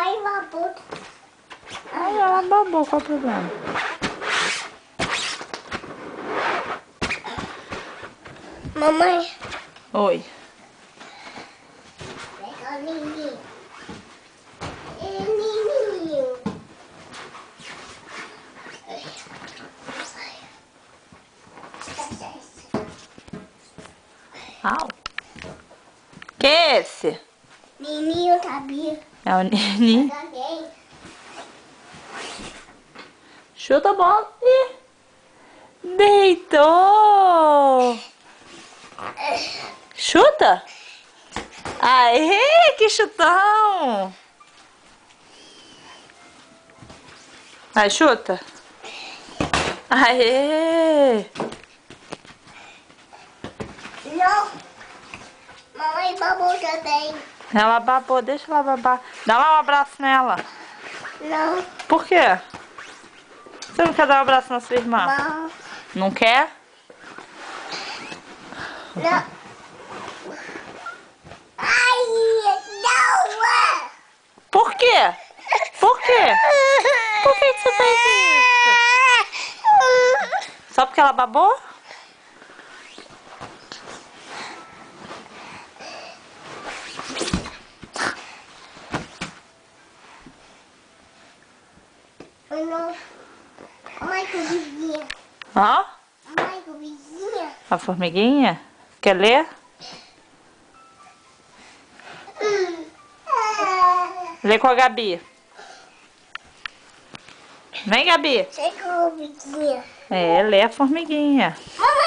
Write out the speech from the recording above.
Mamãe babou. Ai, ela babou, qual o problema? Mamãe. Oi. Pega o Nininho. Nininho. Au. Que é esse? Nininho sabia. É o Nini. Caguei. Chuta a bola. Ih. Deitou. Chuta. Aê, que chutão. Vai, chuta. Aê. Não. Mamãe babou também. Ela babou, deixa ela babar. Dá lá um abraço nela. Não. Por quê? Você não quer dar um abraço na sua irmã? Não. Não quer? Não. Ai, não. Por quê? Por quê? Por que você fez isso? Só porque ela babou? Não. Mamãe com vizinha. Ó, Mamãe com vizinha. a formiguinha. Quer ler? Lê com a Gabi. Vem, Gabi. Você com vizinha. É, lê a formiguinha. Mamãe.